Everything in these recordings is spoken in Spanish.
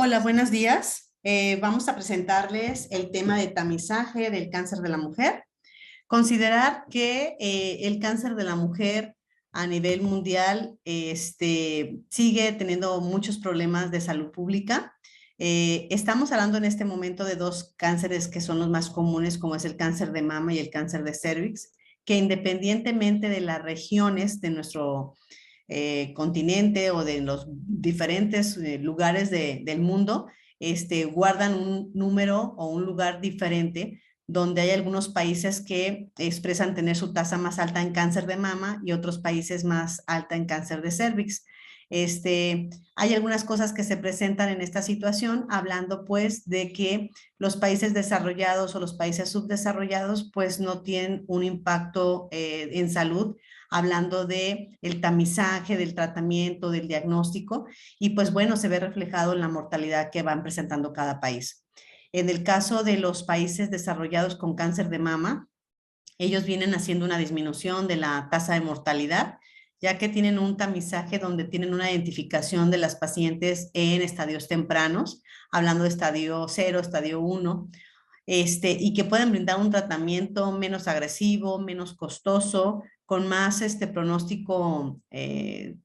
Hola, buenos días. Vamos a presentarles el tema de tamizaje del cáncer de la mujer. Considerar que el cáncer de la mujer a nivel mundial sigue teniendo muchos problemas de salud pública. Estamos hablando en este momento de dos cánceres que son los más comunes, como es el cáncer de mama y el cáncer de cervix, que independientemente de las regiones de nuestro continente o de los diferentes lugares del mundo, guardan un número o un lugar diferente, donde hay algunos países que expresan tener su tasa más alta en cáncer de mama y otros países más alta en cáncer de cervix. Hay algunas cosas que se presentan en esta situación, hablando pues de que los países desarrollados o los países subdesarrollados pues no tienen un impacto en salud, hablando de el tamizaje, del tratamiento, del diagnóstico, y pues bueno, se ve reflejado en la mortalidad que van presentando cada país. En el caso de los países desarrollados con cáncer de mama, ellos vienen haciendo una disminución de la tasa de mortalidad, ya que tienen un tamizaje donde tienen una identificación de las pacientes en estadios tempranos, hablando de estadio 0, estadio 1, y que pueden brindar un tratamiento menos agresivo, menos costoso, con más pronóstico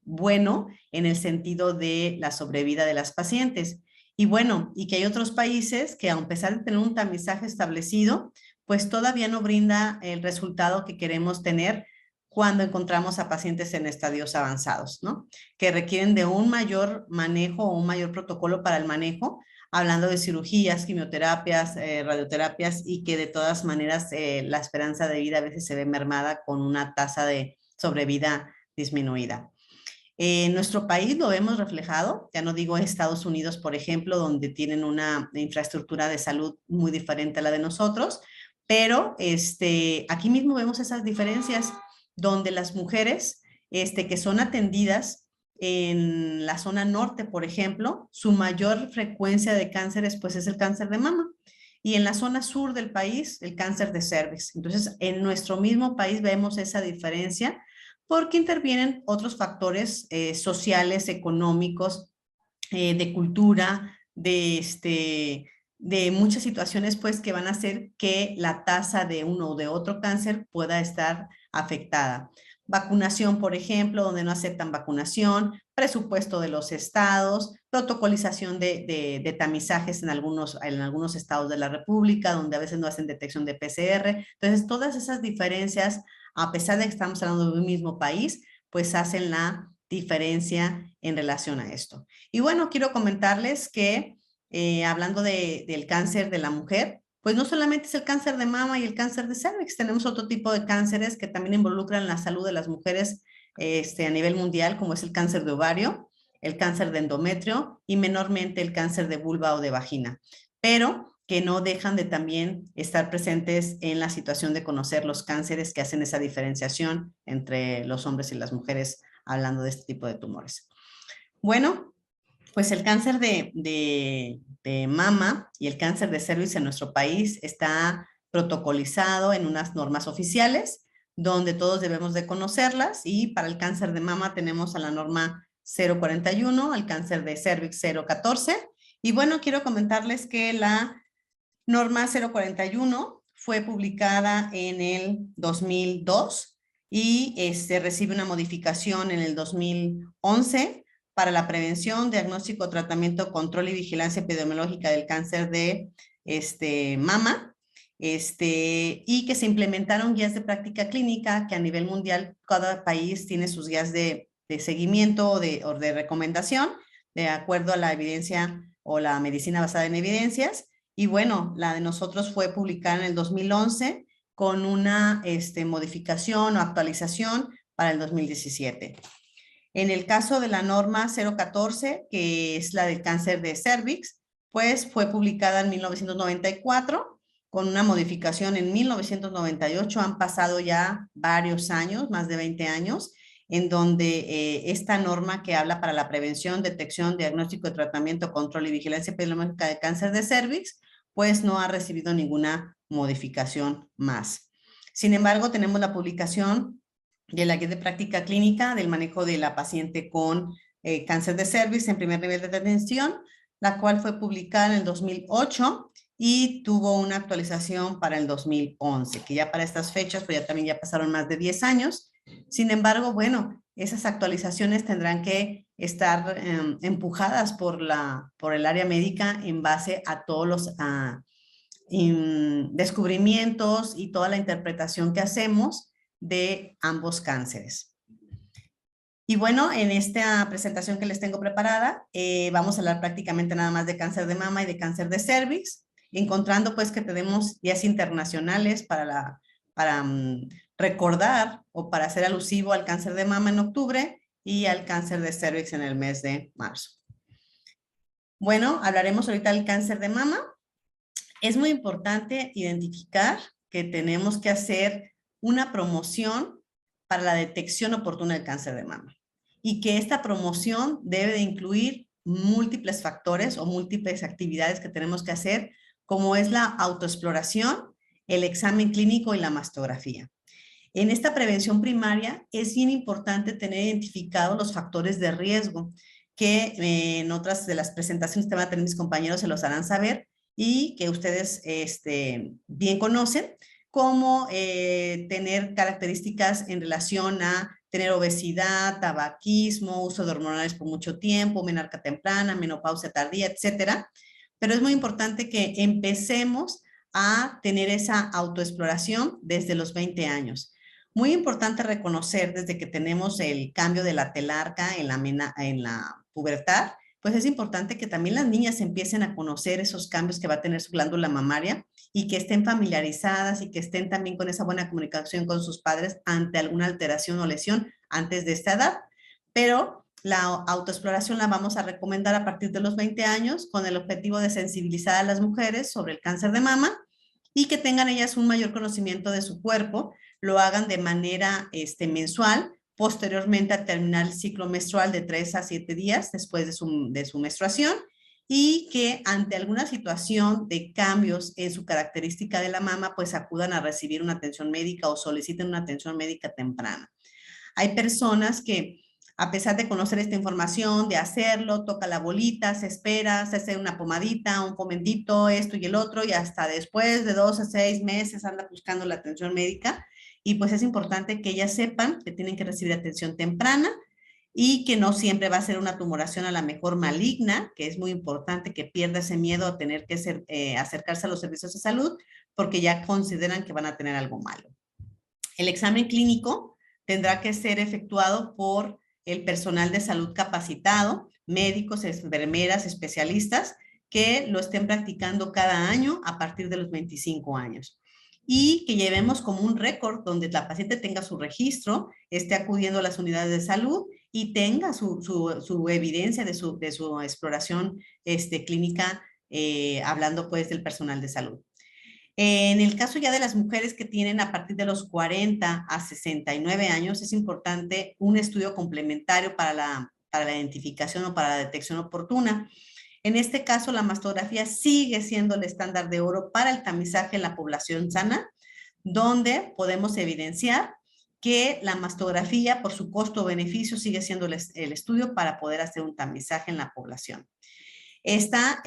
bueno en el sentido de la sobrevida de las pacientes. Y bueno, y que hay otros países que a pesar de tener un tamizaje establecido, pues todavía no brinda el resultado que queremos tener cuando encontramos a pacientes en estadios avanzados, ¿no? Que requieren de un mayor manejo o un mayor protocolo para el manejo, hablando de cirugías, quimioterapias, radioterapias, y que de todas maneras la esperanza de vida a veces se ve mermada con una tasa de sobrevida disminuida. En nuestro país lo hemos reflejado, ya no digo Estados Unidos, por ejemplo, donde tienen una infraestructura de salud muy diferente a la de nosotros, pero aquí mismo vemos esas diferencias donde las mujeres que son atendidas en la zona norte, por ejemplo, su mayor frecuencia de cánceres pues es el cáncer de mama. Y en la zona sur del país, el cáncer de cervix. Entonces, en nuestro mismo país vemos esa diferencia porque intervienen otros factores sociales, económicos, de cultura, de muchas situaciones pues que van a hacer que la tasa de uno o de otro cáncer pueda estar afectada. Vacunación, por ejemplo, donde no aceptan vacunación, presupuesto de los estados, protocolización de tamizajes en algunos estados de la República, donde a veces no hacen detección de PCR. Entonces, todas esas diferencias, a pesar de que estamos hablando de un mismo país, pues hacen la diferencia en relación a esto. Y bueno, quiero comentarles que hablando del cáncer de la mujer, pues no solamente es el cáncer de mama y el cáncer de cervix, tenemos otro tipo de cánceres que también involucran la salud de las mujeres a nivel mundial, como es el cáncer de ovario, el cáncer de endometrio y menormente el cáncer de vulva o de vagina, pero que no dejan de también estar presentes en la situación de conocer los cánceres que hacen esa diferenciación entre los hombres y las mujeres, hablando de este tipo de tumores. Bueno, pues el cáncer de mama y el cáncer de cervix en nuestro país está protocolizado en unas normas oficiales donde todos debemos de conocerlas, y para el cáncer de mama tenemos a la norma 041, al cáncer de cervix 014. Y bueno, quiero comentarles que la norma 041 fue publicada en el 2002 y recibe una modificación en el 2011 para la prevención, diagnóstico, tratamiento, control y vigilancia epidemiológica del cáncer de mama, y que se implementaron guías de práctica clínica que a nivel mundial cada país tiene sus guías de seguimiento o de recomendación de acuerdo a la evidencia o la medicina basada en evidencias. Y bueno, la de nosotros fue publicada en el 2011 con una modificación o actualización para el 2017. En el caso de la norma 014, que es la del cáncer de cervix, pues fue publicada en 1994 con una modificación en 1998. Han pasado ya varios años, más de 20 años, en donde esta norma que habla para la prevención, detección, diagnóstico, tratamiento, control y vigilancia epidemiológica de cáncer de cervix, pues no ha recibido ninguna modificación más. Sin embargo, tenemos la publicación de la guía de práctica clínica del manejo de la paciente con cáncer de cervix en primer nivel de atención, la cual fue publicada en el 2008 y tuvo una actualización para el 2011, que ya para estas fechas, pues ya también ya pasaron más de 10 años. Sin embargo, bueno, esas actualizaciones tendrán que estar empujadas por el área médica en base a todos los descubrimientos y toda la interpretación que hacemos de ambos cánceres. Y bueno, en esta presentación que les tengo preparada, vamos a hablar prácticamente nada más de cáncer de mama y de cáncer de cervix, encontrando pues que tenemos días internacionales para recordar o para hacer alusivo al cáncer de mama en octubre y al cáncer de cervix en el mes de marzo. Bueno, hablaremos ahorita del cáncer de mama. Es muy importante identificar que tenemos que hacer una promoción para la detección oportuna del cáncer de mama y que esta promoción debe de incluir múltiples factores o múltiples actividades que tenemos que hacer, como es la autoexploración, el examen clínico y la mastografía. En esta prevención primaria es bien importante tener identificados los factores de riesgo que en otras de las presentaciones que van a tener mis compañeros se los harán saber y que ustedes bien conocen, como tener características en relación a tener obesidad, tabaquismo, uso de hormonales por mucho tiempo, menarca temprana, menopausia tardía, etcétera. Pero es muy importante que empecemos a tener esa autoexploración desde los 20 años. Muy importante reconocer desde que tenemos el cambio de la telarca en la pubertad, pues es importante que también las niñas empiecen a conocer esos cambios que va a tener su glándula mamaria y que estén familiarizadas y que estén también con esa buena comunicación con sus padres ante alguna alteración o lesión antes de esta edad. Pero la autoexploración la vamos a recomendar a partir de los 20 años con el objetivo de sensibilizar a las mujeres sobre el cáncer de mama y que tengan ellas un mayor conocimiento de su cuerpo, lo hagan de manera mensual, posteriormente a terminar el ciclo menstrual de 3 a 7 días después de su menstruación, y que ante alguna situación de cambios en su característica de la mama, pues acudan a recibir una atención médica o soliciten una atención médica temprana. Hay personas que, a pesar de conocer esta información, de hacerlo, toca la bolita, se espera, se hace una pomadita, un fomentito, esto y el otro, y hasta después de 2 a 6 meses anda buscando la atención médica. Y pues es importante que ellas sepan que tienen que recibir atención temprana y que no siempre va a ser una tumoración a la mejor maligna, que es muy importante que pierda ese miedo a tener que acercarse a los servicios de salud porque ya consideran que van a tener algo malo. El examen clínico tendrá que ser efectuado por el personal de salud capacitado, médicos, enfermeras, especialistas, que lo estén practicando cada año a partir de los 25 años. Y que llevemos como un récord donde la paciente tenga su registro, esté acudiendo a las unidades de salud y tenga su evidencia de su exploración clínica, hablando pues del personal de salud. En el caso ya de las mujeres que tienen a partir de los 40 a 69 años, es importante un estudio complementario para la identificación o para la detección oportuna. En este caso, la mastografía sigue siendo el estándar de oro para el tamizaje en la población sana, donde podemos evidenciar que la mastografía, por su costo-beneficio, sigue siendo el estudio para poder hacer un tamizaje en la población. Esta,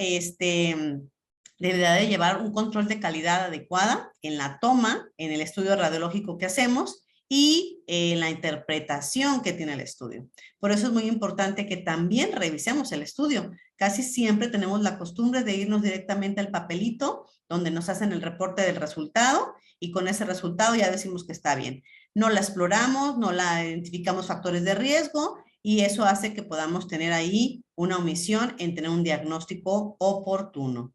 deberá de llevar un control de calidad adecuada en la toma, en el estudio radiológico que hacemos y en la interpretación que tiene el estudio. Por eso es muy importante que también revisemos el estudio. Casi siempre tenemos la costumbre de irnos directamente al papelito donde nos hacen el reporte del resultado y con ese resultado ya decimos que está bien. No la exploramos, no la identificamos factores de riesgo y eso hace que podamos tener ahí una omisión en tener un diagnóstico oportuno.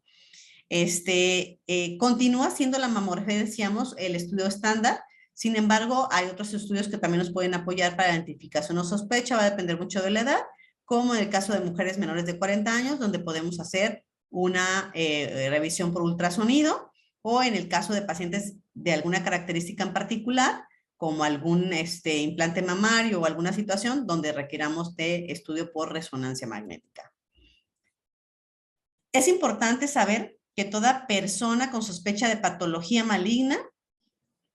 Continúa siendo la mamografía, decíamos, el estudio estándar. Sin embargo, hay otros estudios que también nos pueden apoyar para identificación o sospecha, va a depender mucho de la edad, como en el caso de mujeres menores de 40 años, donde podemos hacer una revisión por ultrasonido, o en el caso de pacientes de alguna característica en particular, como algún implante mamario o alguna situación donde requiramos de estudio por resonancia magnética. Es importante saber que toda persona con sospecha de patología maligna,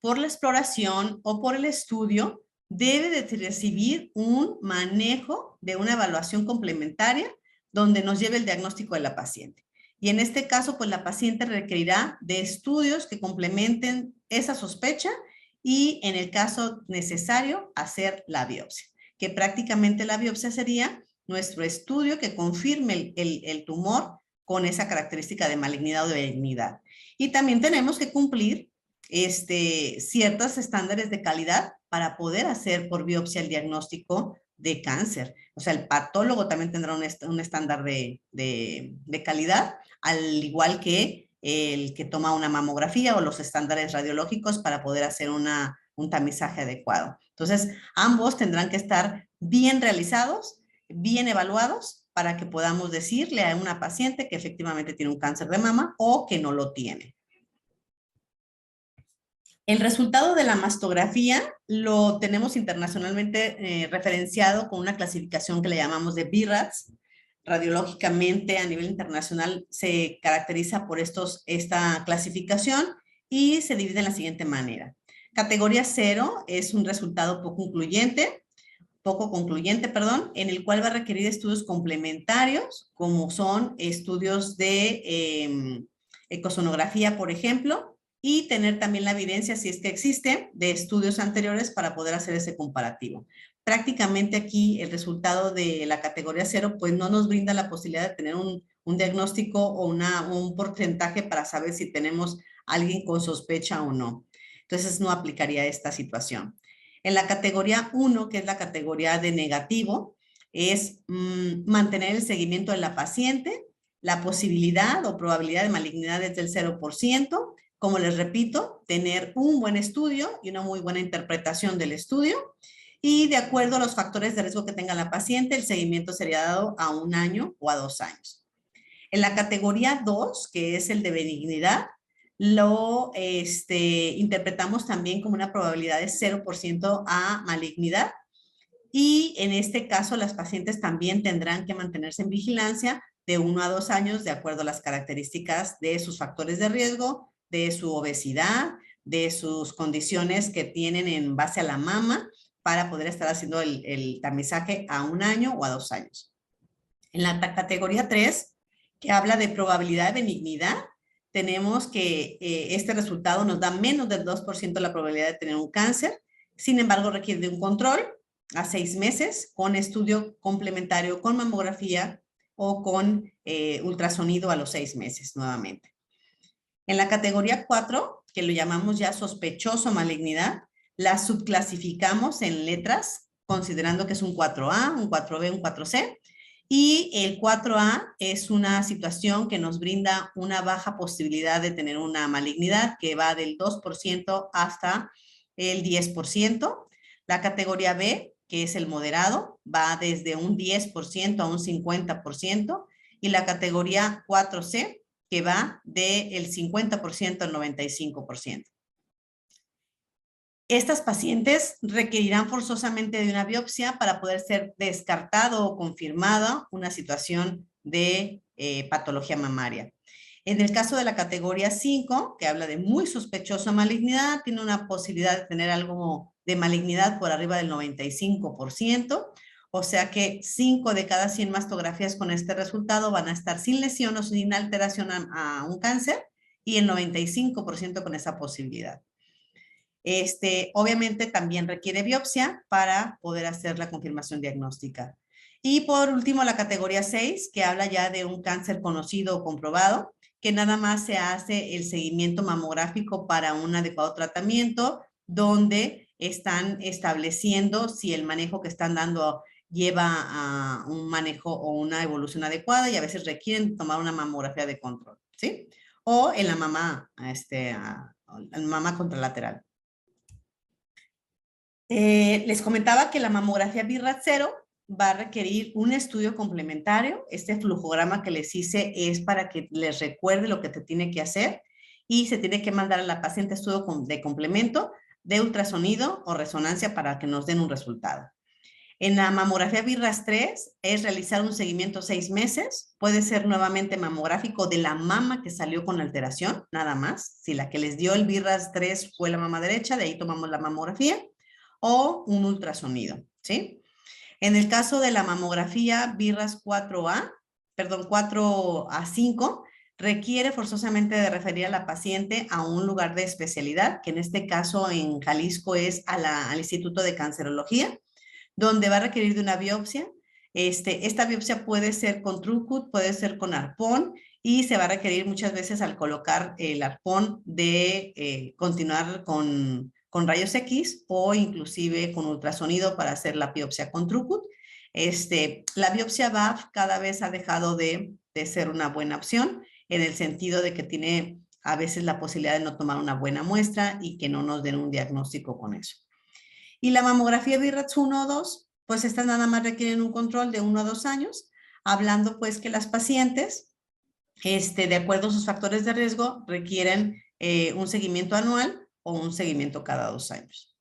por la exploración o por el estudio, debe de recibir un manejo de una evaluación complementaria donde nos lleve el diagnóstico de la paciente. Y en este caso, pues la paciente requerirá de estudios que complementen esa sospecha y en el caso necesario, hacer la biopsia, que prácticamente la biopsia sería nuestro estudio que confirme el tumor con esa característica de malignidad o de benignidad. Y también tenemos que cumplir ciertos estándares de calidad para poder hacer por biopsia el diagnóstico de cáncer. O sea, el patólogo también tendrá un estándar de calidad, al igual que el que toma una mamografía o los estándares radiológicos para poder hacer un tamizaje adecuado. Entonces, ambos tendrán que estar bien realizados, bien evaluados, para que podamos decirle a una paciente que efectivamente tiene un cáncer de mama o que no lo tiene. El resultado de la mastografía lo tenemos internacionalmente referenciado con una clasificación que le llamamos de BIRADS. Radiológicamente a nivel internacional se caracteriza por esta clasificación y se divide de la siguiente manera. Categoría 0 es un resultado poco concluyente, en el cual va a requerir estudios complementarios, como son estudios de ecosonografía, por ejemplo, y tener también la evidencia, si es que existe, de estudios anteriores para poder hacer ese comparativo. Prácticamente aquí el resultado de la categoría 0 pues no nos brinda la posibilidad de tener un diagnóstico o un porcentaje para saber si tenemos a alguien con sospecha o no. Entonces no aplicaría esta situación. En la categoría 1, que es la categoría de negativo, es mantener el seguimiento de la paciente, la posibilidad o probabilidad de malignidad es del 0%, como les repito, tener un buen estudio y una muy buena interpretación del estudio, y de acuerdo a los factores de riesgo que tenga la paciente, el seguimiento sería dado a 1 año o a 2 años. En la categoría 2, que es el de benignidad, lo interpretamos también como una probabilidad de 0% a malignidad, y en este caso las pacientes también tendrán que mantenerse en vigilancia de 1 a 2 años de acuerdo a las características de sus factores de riesgo, de su obesidad, de sus condiciones que tienen en base a la mama, para poder estar haciendo el tamizaje a 1 año o a 2 años. En la categoría 3, que habla de probabilidad de benignidad, tenemos que este resultado nos da menos del 2% la probabilidad de tener un cáncer. Sin embargo, requiere de un control a 6 meses con estudio complementario con mamografía o con ultrasonido a los 6 meses nuevamente. En la categoría 4, que lo llamamos ya sospechoso malignidad, la subclasificamos en letras, considerando que es un 4A, un 4B, un 4C. Y el 4A es una situación que nos brinda una baja posibilidad de tener una malignidad que va del 2% hasta el 10%. La categoría B, que es el moderado, va desde un 10% a un 50%. Y la categoría 4C, que va del 50% al 95%. Estas pacientes requerirán forzosamente de una biopsia para poder ser descartado o confirmada una situación de patología mamaria. En el caso de la categoría 5, que habla de muy sospechosa malignidad, tiene una posibilidad de tener algo de malignidad por arriba del 95%, o sea que 5 de cada 100 mastografías con este resultado van a estar sin lesión o sin alteración a un cáncer, y el 95% con esa posibilidad. Obviamente también requiere biopsia para poder hacer la confirmación diagnóstica. Y por último, la categoría 6, que habla ya de un cáncer conocido o comprobado, que nada más se hace el seguimiento mamográfico para un adecuado tratamiento, donde están estableciendo si el manejo que están dando lleva a un manejo o una evolución adecuada, y a veces requieren tomar una mamografía de control, ¿sí? O en la mama, mama contralateral. Les comentaba que la mamografía BIRADS 0 va a requerir un estudio complementario. Este flujograma que les hice es para que les recuerde lo que te tiene que hacer, y se tiene que mandar a la paciente estudio de complemento de ultrasonido o resonancia para que nos den un resultado. En la mamografía BIRADS 3 es realizar un seguimiento 6 meses. Puede ser nuevamente mamográfico de la mama que salió con alteración, nada más. Si la que les dio el BIRADS 3 fue la mama derecha, de ahí tomamos la mamografía, o un ultrasonido, ¿sí? En el caso de la mamografía BIRADS 4A, perdón, 4 a 5, requiere forzosamente de referir a la paciente a un lugar de especialidad, que en este caso en Jalisco es al Instituto de Cancerología, donde va a requerir de una biopsia. Esta biopsia puede ser con Trucut, puede ser con arpón, y se va a requerir muchas veces al colocar el arpón de continuar con rayos X o inclusive con ultrasonido para hacer la biopsia con Trucut. La biopsia BAF cada vez ha dejado de ser una buena opción, en el sentido de que tiene a veces la posibilidad de no tomar una buena muestra y que no nos den un diagnóstico con eso. Y la mamografía BIRATS 1 o 2, pues estas nada más requieren un control de 1 a 2 años, hablando pues que las pacientes, de acuerdo a sus factores de riesgo, requieren un seguimiento anual o un seguimiento cada 2 años.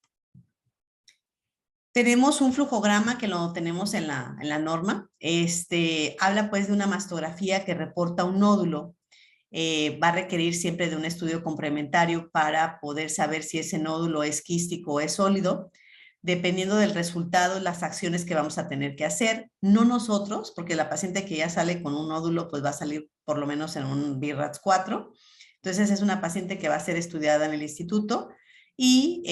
Tenemos un flujograma que lo tenemos en la norma. Habla pues de una mastografía que reporta un nódulo. Va a requerir siempre de un estudio complementario para poder saber si ese nódulo es quístico o es sólido. Dependiendo del resultado, las acciones que vamos a tener que hacer, no nosotros, porque la paciente que ya sale con un nódulo, pues va a salir por lo menos en un BIRATS 4. Entonces es una paciente que va a ser estudiada en el instituto y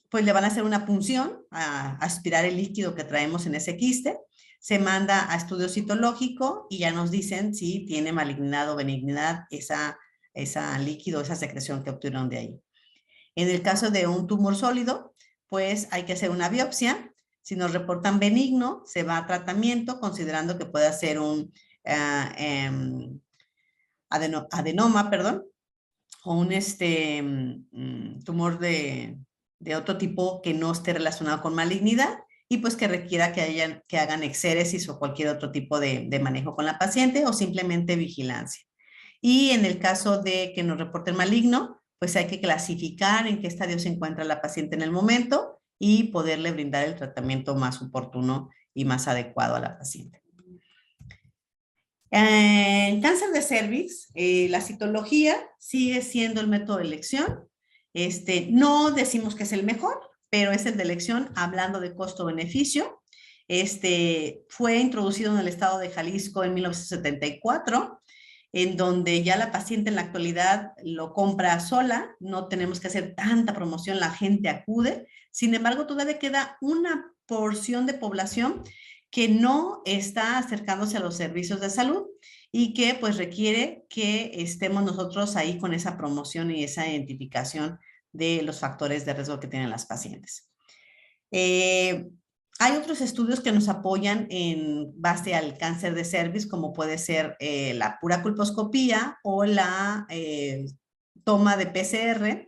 pues le van a hacer una punción a aspirar el líquido que traemos en ese quiste. Se manda a estudio citológico y ya nos dicen si tiene malignidad o benignidad esa líquido, esa secreción que obtuvieron de ahí. En el caso de un tumor sólido, pues hay que hacer una biopsia. Si nos reportan benigno, se va a tratamiento, considerando que puede ser un adenoma, perdón, o un tumor de otro tipo que no esté relacionado con malignidad y pues que requiera que hagan exéresis o cualquier otro tipo de manejo con la paciente o simplemente vigilancia. Y en el caso de que nos reporten maligno, pues hay que clasificar en qué estadio se encuentra la paciente en el momento y poderle brindar el tratamiento más oportuno y más adecuado a la paciente. En cáncer de cervix, la citología sigue siendo el método de elección. No decimos que es el mejor, pero es el de elección hablando de costo-beneficio. Fue introducido en el estado de Jalisco en 1974, en donde ya la paciente en la actualidad lo compra sola, no tenemos que hacer tanta promoción, la gente acude. Sin embargo, todavía queda una porción de población que no está acercándose a los servicios de salud y que pues requiere que estemos nosotros ahí con esa promoción y esa identificación de los factores de riesgo que tienen las pacientes. Hay otros estudios que nos apoyan en base al cáncer de cervix, como puede ser la pura colposcopía o la toma de PCR.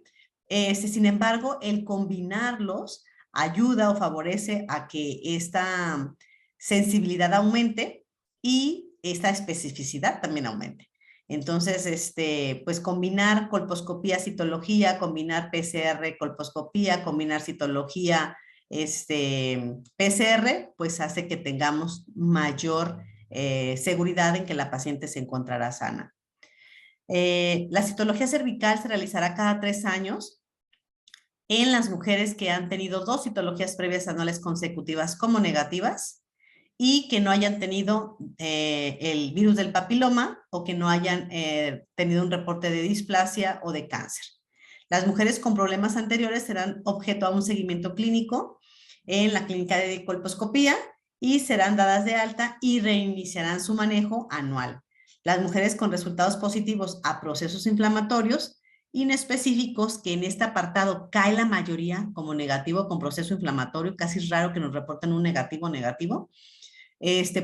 Sin embargo, el combinarlos ayuda o favorece a que esta sensibilidad aumente y esta especificidad también aumente. Entonces, pues combinar colposcopía, citología, combinar PCR, colposcopía, combinar citología, PCR, pues hace que tengamos mayor seguridad en que la paciente se encontrará sana. La citología cervical se realizará cada 3 años en las mujeres que han tenido 2 citologías previas anuales consecutivas como negativas y que no hayan tenido el virus del papiloma o que no hayan tenido un reporte de displasia o de cáncer. Las mujeres con problemas anteriores serán objeto a un seguimiento clínico en la clínica de colposcopía y serán dadas de alta y reiniciarán su manejo anual. Las mujeres con resultados positivos a procesos inflamatorios inespecíficos, que en este apartado cae la mayoría como negativo con proceso inflamatorio, casi es raro que nos reporten un negativo,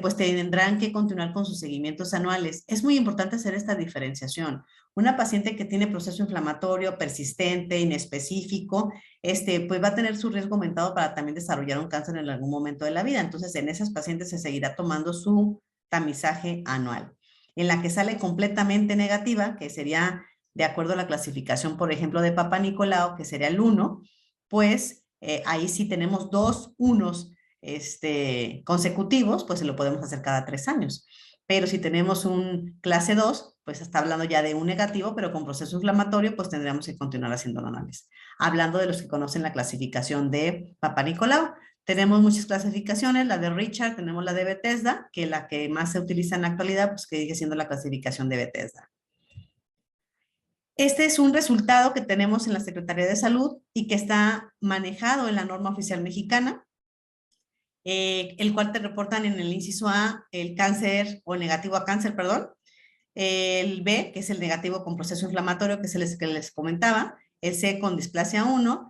pues tendrán que continuar con sus seguimientos anuales. Es muy importante hacer esta diferenciación. Una paciente que tiene proceso inflamatorio persistente, inespecífico, pues va a tener su riesgo aumentado para también desarrollar un cáncer en algún momento de la vida. Entonces, en esas pacientes se seguirá tomando su tamizaje anual. En la que sale completamente negativa, que sería de acuerdo a la clasificación, por ejemplo, de Papa Nicolau, que sería el 1, pues ahí sí tenemos 2 unos consecutivos, pues se lo podemos hacer cada 3 años. Pero si tenemos un clase 2, pues está hablando ya de un negativo, pero con proceso inflamatorio, pues tendríamos que continuar haciendo análisis. Hablando de los que conocen la clasificación de Papa Nicolau, Tenemos muchas clasificaciones, la de Richard, tenemos la de Bethesda, que la que más se utiliza en la actualidad, pues que sigue siendo la clasificación de Bethesda. Este es un resultado que tenemos en la Secretaría de Salud y que está manejado en la norma oficial mexicana, el cual te reportan en el inciso A el cáncer o negativo a cáncer, perdón, el B, que es el negativo con proceso inflamatorio, que es el que les comentaba, el C con displasia 1,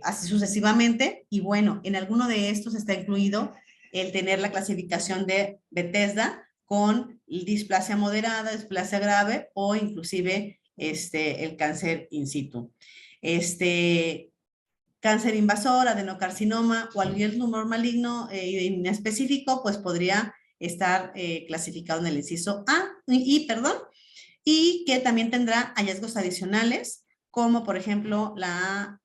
así sucesivamente, y bueno, en alguno de estos está incluido el tener la clasificación de Bethesda con displasia moderada, displasia grave o inclusive el cáncer in situ. Cáncer invasor, adenocarcinoma o algún tumor maligno inespecífico, pues podría estar clasificado en el inciso A y que también tendrá hallazgos adicionales, como por ejemplo la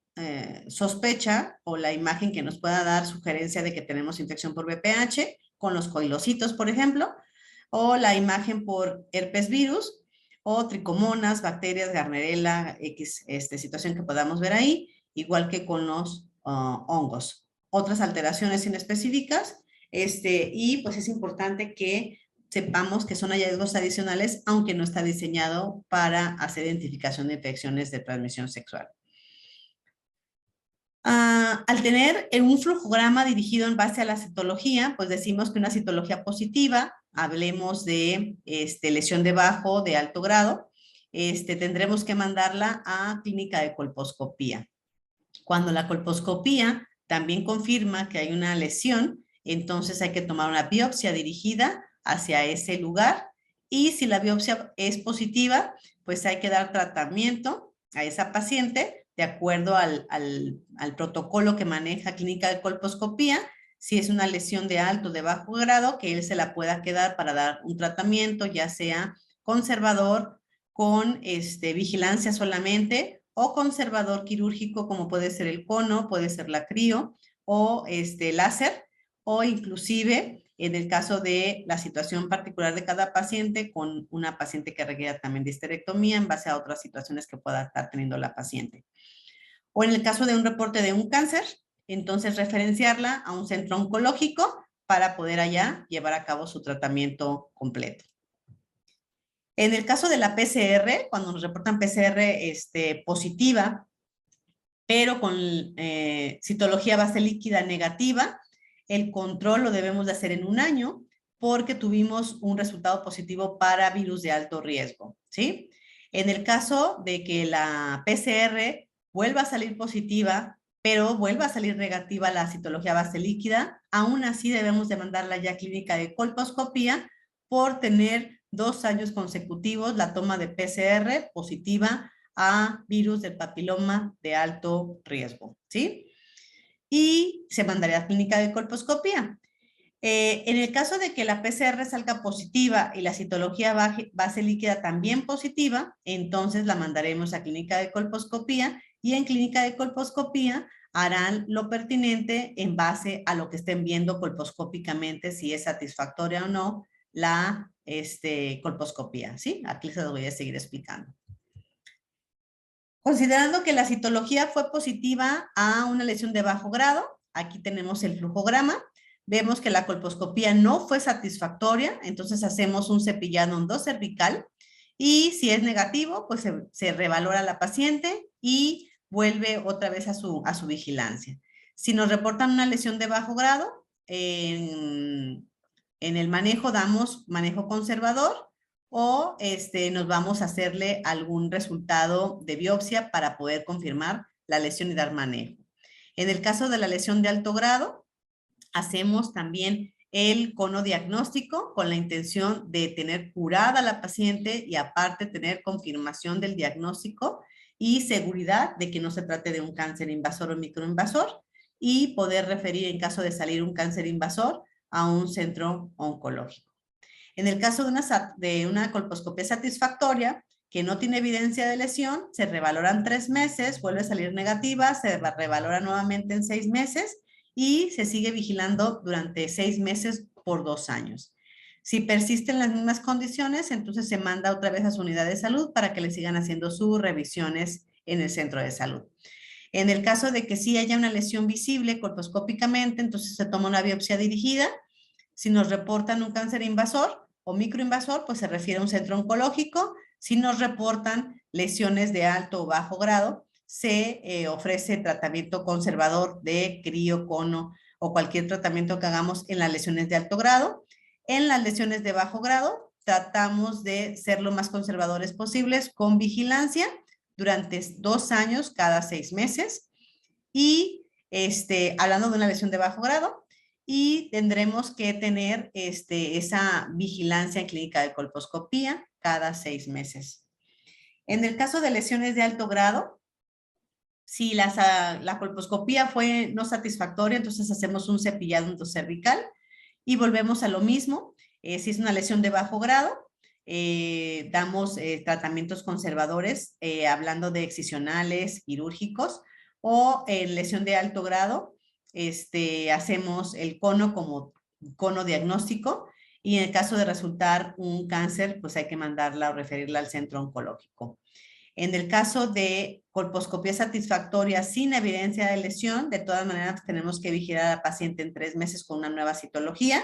sospecha o la imagen que nos pueda dar sugerencia de que tenemos infección por VPH, con los coilocitos, por ejemplo, o la imagen por herpes virus, o tricomonas, bacterias, Gardnerella, X situación que podamos ver ahí, igual que con los hongos. Otras alteraciones inespecíficas, y pues es importante que sepamos que son hallazgos adicionales, aunque no está diseñado para hacer identificación de infecciones de transmisión sexual. Al tener un flujograma dirigido en base a la citología, pues decimos que una citología positiva, hablemos de lesión de bajo, de alto grado, tendremos que mandarla a clínica de colposcopía. Cuando la colposcopía también confirma que hay una lesión, entonces hay que tomar una biopsia dirigida hacia ese lugar y si la biopsia es positiva, pues hay que dar tratamiento a esa paciente de acuerdo al protocolo que maneja clínica de colposcopía. Si es una lesión de alto o de bajo grado, que él se la pueda quedar para dar un tratamiento, ya sea conservador, con vigilancia solamente, o conservador quirúrgico, como puede ser el cono, puede ser la crio, o láser, o inclusive en el caso de la situación particular de cada paciente, con una paciente que requiera también de histerectomía en base a otras situaciones que pueda estar teniendo la paciente. O en el caso de un reporte de un cáncer, entonces referenciarla a un centro oncológico para poder allá llevar a cabo su tratamiento completo. En el caso de la PCR, cuando nos reportan PCR positiva, pero con citología base líquida negativa, el control lo debemos de hacer en 1 año porque tuvimos un resultado positivo para virus de alto riesgo, ¿sí? En el caso de que la PCR vuelva a salir positiva, pero vuelva a salir negativa la citología base líquida, aún así debemos de mandarla ya a clínica de colposcopía por tener 2 años consecutivos la toma de PCR positiva a virus del papiloma de alto riesgo, ¿sí? Y se mandaría a clínica de colposcopía. En el caso de que la PCR salga positiva y la citología base líquida también positiva, entonces la mandaremos a clínica de colposcopía y en clínica de colposcopía harán lo pertinente en base a lo que estén viendo colposcópicamente, si es satisfactoria o no la colposcopía, ¿sí? Aquí se lo voy a seguir explicando. Considerando que la citología fue positiva a una lesión de bajo grado, aquí tenemos el flujograma, vemos que la colposcopía no fue satisfactoria, entonces hacemos un cepillado endocervical y si es negativo, pues se revalora la paciente y vuelve otra vez a su vigilancia. Si nos reportan una lesión de bajo grado, en el manejo damos manejo conservador, o nos vamos a hacerle algún resultado de biopsia para poder confirmar la lesión y dar manejo. En el caso de la lesión de alto grado, hacemos también el cono diagnóstico con la intención de tener curada a la paciente y aparte tener confirmación del diagnóstico y seguridad de que no se trate de un cáncer invasor o microinvasor y poder referir en caso de salir un cáncer invasor a un centro oncológico. En el caso de una colposcopía satisfactoria, que no tiene evidencia de lesión, se revaloran 3 meses, vuelve a salir negativa, se revalora nuevamente en 6 meses y se sigue vigilando durante 6 meses por 2 años. Si persisten las mismas condiciones, entonces se manda otra vez a su unidad de salud para que le sigan haciendo sus revisiones en el centro de salud. En el caso de que sí haya una lesión visible colposcópicamente, entonces se toma una biopsia dirigida. Si nos reportan un cáncer invasor o microinvasor, pues se refiere a un centro oncológico. Si nos reportan lesiones de alto o bajo grado, se ofrece tratamiento conservador de crío, cono o cualquier tratamiento que hagamos en las lesiones de alto grado. En las lesiones de bajo grado, tratamos de ser lo más conservadores posibles con vigilancia durante 2 años cada 6 meses. Y hablando de una lesión de bajo grado, y tendremos que tener esa vigilancia en clínica de colposcopía cada 6 meses. En el caso de lesiones de alto grado, si la colposcopía fue no satisfactoria, entonces hacemos un cepillado endocervical y volvemos a lo mismo. Si es una lesión de bajo grado, damos tratamientos conservadores, hablando de excisionales, quirúrgicos, o en lesión de alto grado, hacemos el cono como cono diagnóstico, y en el caso de resultar un cáncer, pues hay que mandarla o referirla al centro oncológico. En el caso de colposcopía satisfactoria sin evidencia de lesión, de todas maneras tenemos que vigilar a la paciente en 3 meses con una nueva citología.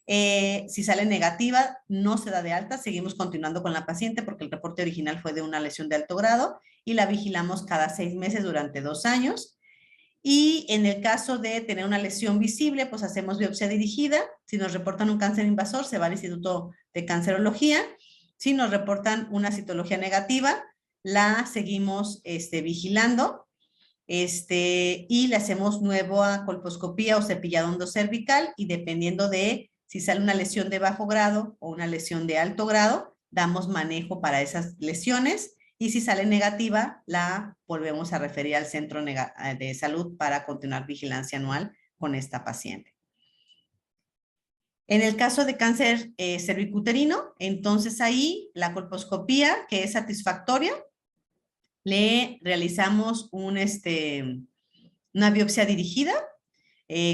Si sale negativa, no se da de alta, seguimos continuando con la paciente porque el reporte original fue de una lesión de alto grado y la vigilamos cada 6 meses durante 2 años. Y en el caso de tener una lesión visible, pues hacemos biopsia dirigida. Si nos reportan un cáncer invasor, se va al Instituto de Cancerología. Si nos reportan una citología negativa, la seguimos vigilando y le hacemos nueva colposcopía o cepillado endocervical, y dependiendo de si sale una lesión de bajo grado o una lesión de alto grado, damos manejo para esas lesiones, y si sale negativa, la volvemos a referir al centro de salud para continuar vigilancia anual con esta paciente. En el caso de cáncer cervicuterino, entonces ahí la colposcopía, que es satisfactoria, le realizamos una biopsia dirigida,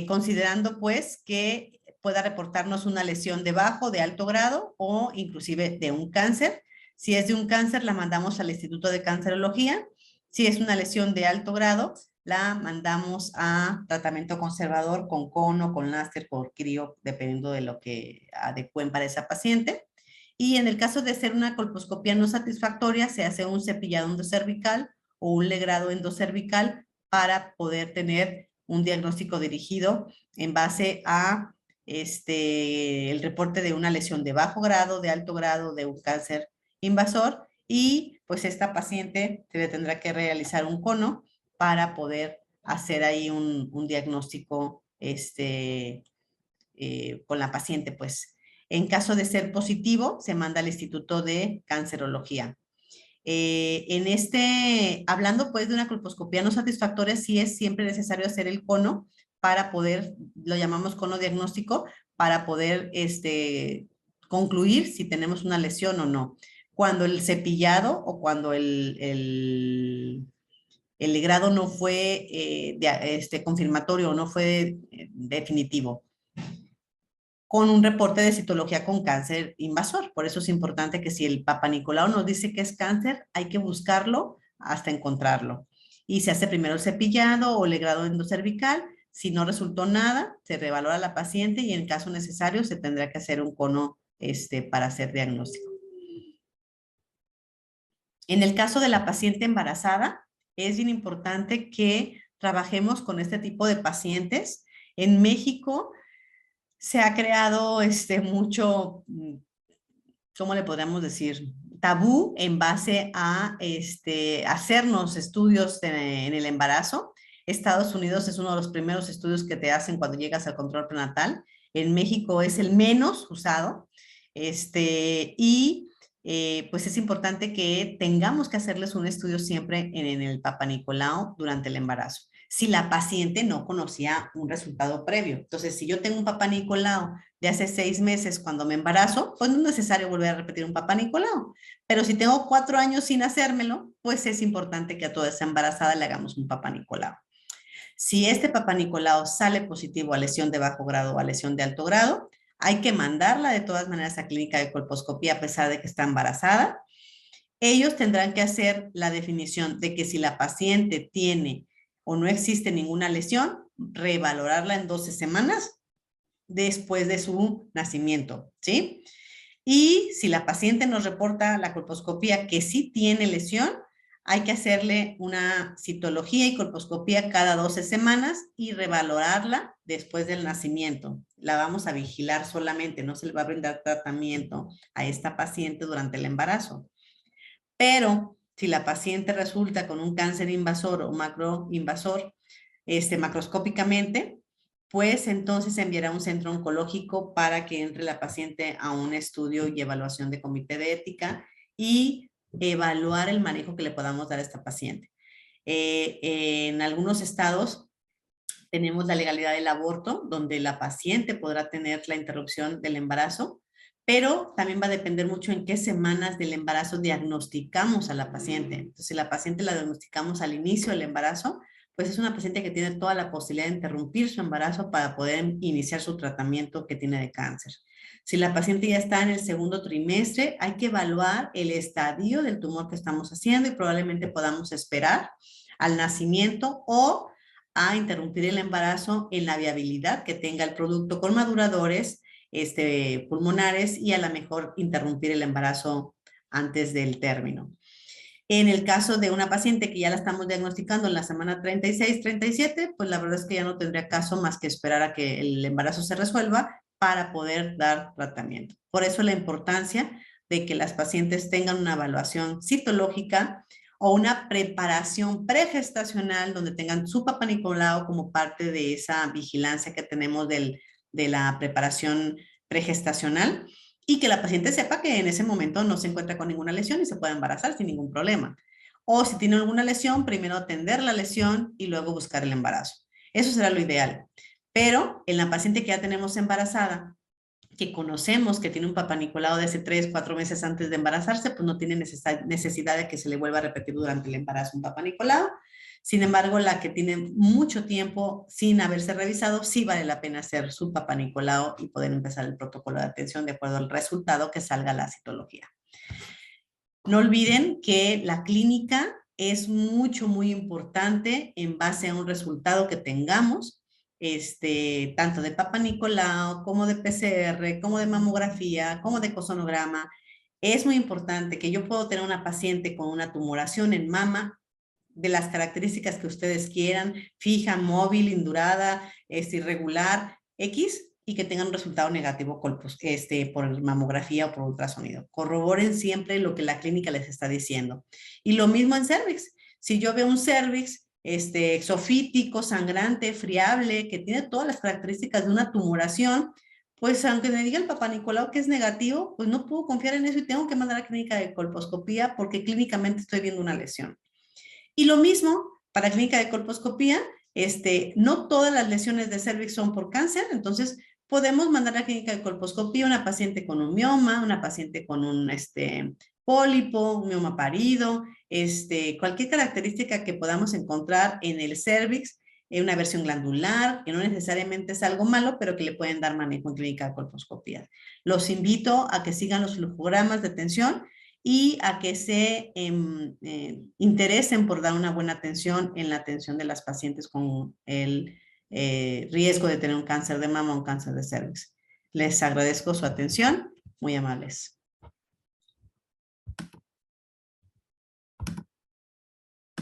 considerando pues que pueda reportarnos una lesión de bajo, de alto grado o inclusive de un cáncer. Si es de un cáncer, la mandamos al Instituto de Cancerología. Si es una lesión de alto grado, la mandamos a tratamiento conservador con cono, con láser, por crío, dependiendo de lo que adecuen para esa paciente. Y en el caso de ser una colposcopía no satisfactoria, se hace un cepillado endocervical o un legrado endocervical para poder tener un diagnóstico dirigido en base a el reporte de una lesión de bajo grado, de alto grado, de un cáncer invasor, y pues esta paciente se le tendrá que realizar un cono para poder hacer ahí un diagnóstico con la paciente, pues. En caso de ser positivo, se manda al Instituto de Cancerología. Hablando pues de una colposcopía no satisfactoria, sí es siempre necesario hacer el cono para poder, lo llamamos cono diagnóstico, para poder concluir si tenemos una lesión o no. Cuando el cepillado o cuando el legrado no fue confirmatorio o no fue definitivo, con un reporte de citología con cáncer invasor. Por eso es importante que si el Papa Nicolau nos dice que es cáncer, hay que buscarlo hasta encontrarlo. Y se hace primero el cepillado o legrado endocervical. Si no resultó nada, se revalora a la paciente y en caso necesario se tendrá que hacer un cono para hacer diagnóstico. En el caso de la paciente embarazada, es bien importante que trabajemos con este tipo de pacientes. En México se ha creado mucho, ¿cómo le podríamos decir? Tabú en base a hacernos estudios en el embarazo. Estados Unidos es uno de los primeros estudios que te hacen cuando llegas al control prenatal. En México es el menos usado. Pues es importante que tengamos que hacerles un estudio siempre en el Papa Nicolau durante el embarazo, si la paciente no conocía un resultado previo. Entonces, si yo tengo un Papa Nicolau de hace 6 meses cuando me embarazo, pues no es necesario volver a repetir un Papa Nicolau. Pero si tengo 4 años sin hacérmelo, pues es importante que a toda esa embarazada le hagamos un Papa Nicolau. Si este Papa Nicolau sale positivo a lesión de bajo grado o a lesión de alto grado, hay que mandarla de todas maneras a clínica de colposcopía a pesar de que está embarazada. Ellos tendrán que hacer la definición de que si la paciente tiene o no existe ninguna lesión, revalorarla en 12 semanas después de su nacimiento, ¿sí? Y si la paciente nos reporta la colposcopía que sí tiene lesión, hay que hacerle una citología y colposcopía cada 12 semanas y revalorarla después del nacimiento. La vamos a vigilar solamente, no se le va a brindar tratamiento a esta paciente durante el embarazo. Pero si la paciente resulta con un cáncer invasor o macroinvasor, macroscópicamente, pues entonces se enviará a un centro oncológico para que entre la paciente a un estudio y evaluación de comité de ética y evaluar el manejo que le podamos dar a esta paciente. En algunos estados tenemos la legalidad del aborto, donde la paciente podrá tener la interrupción del embarazo, pero también va a depender mucho en qué semanas del embarazo diagnosticamos a la paciente. Entonces, si la paciente la diagnosticamos al inicio del embarazo, pues es una paciente que tiene toda la posibilidad de interrumpir su embarazo para poder iniciar su tratamiento que tiene de cáncer. Si la paciente ya está en el segundo trimestre, hay que evaluar el estadio del tumor que estamos haciendo y probablemente podamos esperar al nacimiento o a interrumpir el embarazo en la viabilidad que tenga el producto con maduradores pulmonares y a lo mejor interrumpir el embarazo antes del término. En el caso de una paciente que ya la estamos diagnosticando en la semana 36, 37, pues la verdad es que ya no tendría caso más que esperar a que el embarazo se resuelva para poder dar tratamiento. Por eso la importancia de que las pacientes tengan una evaluación citológica o una preparación pregestacional donde tengan su Papá Nicolau como parte de esa vigilancia que tenemos de la preparación pregestacional y que la paciente sepa que en ese momento no se encuentra con ninguna lesión y se puede embarazar sin ningún problema. O si tiene alguna lesión, primero atender la lesión y luego buscar el embarazo. Eso será lo ideal. Pero en la paciente que ya tenemos embarazada, que conocemos que tiene un Papá Nicolau de hace 3, 4 meses antes de embarazarse, pues no tiene necesidad de que se le vuelva a repetir durante el embarazo un Papá Nicolau. Sin embargo, la que tiene mucho tiempo sin haberse revisado, sí vale la pena hacer su Papá Nicolau y poder empezar el protocolo de atención de acuerdo al resultado que salga la citología. No olviden que la clínica es muy importante en base a un resultado que tengamos, tanto de Papá Nicolau, como de PCR, como de mamografía, como de cosonograma. Es muy importante que yo puedo tener una paciente con una tumoración en mama, de las características que ustedes quieran, fija, móvil, indurada, irregular, X, y que tengan un resultado negativo por mamografía o por ultrasonido. Corroboren siempre lo que la clínica les está diciendo. Y lo mismo en cervix. Si yo veo un cervix exofítico, sangrante, friable, que tiene todas las características de una tumoración, pues aunque me diga el Papá Nicolau que es negativo, pues no puedo confiar en eso y tengo que mandar a la clínica de colposcopía porque clínicamente estoy viendo una lesión. Y lo mismo para clínica de colposcopía, no todas las lesiones de cervix son por cáncer, entonces podemos mandar a clínica de colposcopía una paciente con un mioma, una paciente con un pólipo, un mioma parido, cualquier característica que podamos encontrar en el cervix, en una versión glandular, que no necesariamente es algo malo, pero que le pueden dar manejo en clínica de colposcopía. Los invito a que sigan los flujogramas de tensión y a que se interesen por dar una buena atención en la atención de las pacientes con el riesgo de tener un cáncer de mama o un cáncer de cervix. Les agradezco su atención, muy amables.